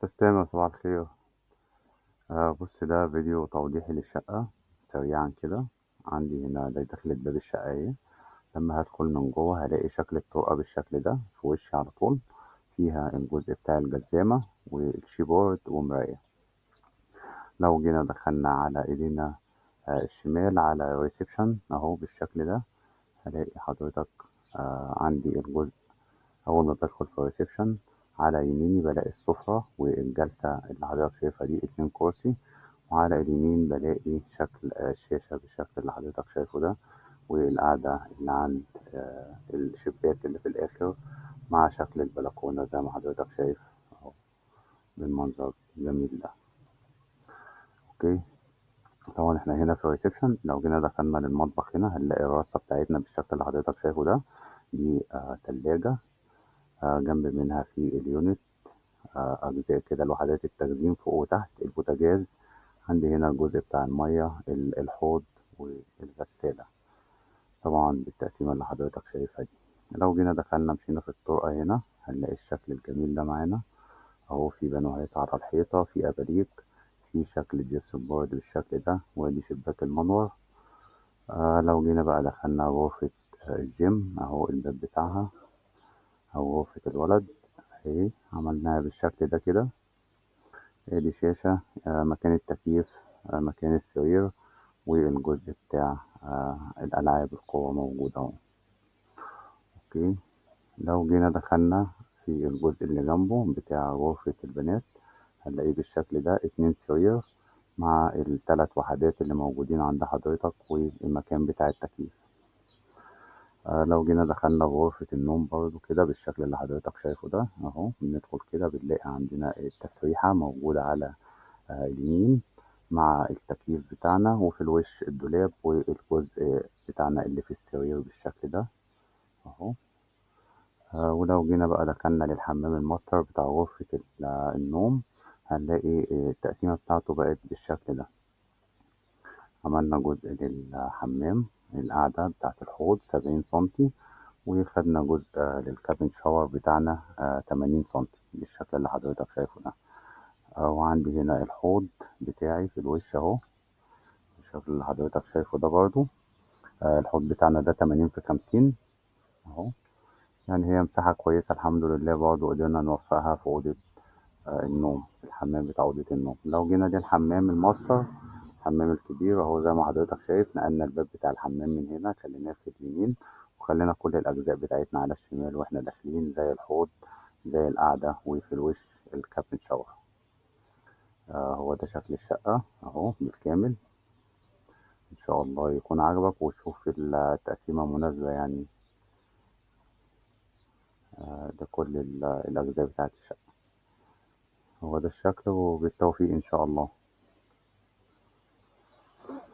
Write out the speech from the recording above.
أستاذ تامر صباح الخير. بص ده فيديو توضيحي للشقة سريعا كده. عندي هنا ده دخلة باب الشقة اهي. لما هدخل من جوه هلاقي شكل الطرقة بالشكل ده في وشي على طول، فيها الجزء بتاع الجزامة والكيبورد ومراية. لو جينا دخلنا على ايدينا الشمال على الريسبشن اهو بالشكل ده، هلاقي حضرتك عندي الجزء. أول ما بدخل في الريسبشن على يميني بلاقي السفرة والجلسة اللي حضرتك شايفها دي 2 كرسي، وعلى اليمين بلاقي شكل الشاشة بالشكل اللي حضرتك شايفه ده، والقعدة اللي عند الشباك اللي في الآخر مع شكل البلكونة زي ما حضرتك شايف أهو بالمنظر الجميل ده. أوكي، طبعا احنا هنا في الريسبشن. لو جينا دخلنا للمطبخ هنا هنلاقي الرصة بتاعتنا بالشكل اللي حضرتك شايفه ده. دي تلاجة، جنب منها في اليونت أجزاء كده لوحدات التخزين فوق وتحت، البوتاجاز. عندي هنا الجزء بتاع المية، الحوض والغسالة، طبعا بالتقسيمة اللي حضرتك شايفها دي. لو جينا دخلنا مشينا في الطرقة هنا هنلاقي الشكل الجميل ده معانا أهو. في بانوهات على الحيطة، في أباريك، في شكل جبسن بورد بالشكل ده، وادي شباك المنور. لو جينا بقى دخلنا غرفة الجيم أهو الباب بتاعها، أو غرفة الولد اهي عملناها بالشكل ده كده. دي شاشة، مكان التكييف، مكان السرير، والجزء بتاع الألعاب القوة موجود أهو. أوكي، لو جينا دخلنا في الجزء اللي جنبه بتاع غرفة البنات هنلاقيه بالشكل ده 2 سرير مع ال3 وحدات اللي موجودين عند حضرتك والمكان بتاع التكييف. لو جينا دخلنا غرفة النوم برضو كده بالشكل اللي حضرتك شايفه ده اهو. بندخل كده بنلاقي عندنا التسريحة موجودة على اليمين مع التكييف بتاعنا، وفي الوش الدولاب والجزء بتاعنا اللي في السرير بالشكل ده اهو. ولو جينا بقى دخلنا للحمام الماستر بتاع غرفة النوم هنلاقي التقسيمة بتاعته بقت بالشكل ده. عملنا جزء للحمام، القعدة بتاعت الحوض 70 سنتي، وخدنا جزء للكابن شاور بتاعنا 80 سنتي بالشكل اللي حضرتك شايفه ده. وعندي هنا الحوض بتاعي في الوش اهو بالشكل اللي حضرتك شايفه ده برضو. الحوض بتاعنا ده 80 في 50 اهو. يعني هي مساحة كويسة الحمد لله، برضو قدرنا نوفقها في أوضة النوم، الحمام بتاع أوضة النوم. لو جينا للحمام الماستر، الحمام الكبير اهو زي ما حضرتك شايف، نقلنا الباب بتاع الحمام من هنا خليناه في اليمين، وخلينا كل الأجزاء بتاعتنا على الشمال واحنا داخلين، زي الحوض زي القعدة وفي الوش الكابن شاور. هو ده شكل الشقة اهو بالكامل. ان شاء الله يكون عجبك وتشوف التقسيمة مناسبة يعني. ده كل الأجزاء بتاعت الشقة. هو ده الشكل، وبالتوفيق إن شاء الله.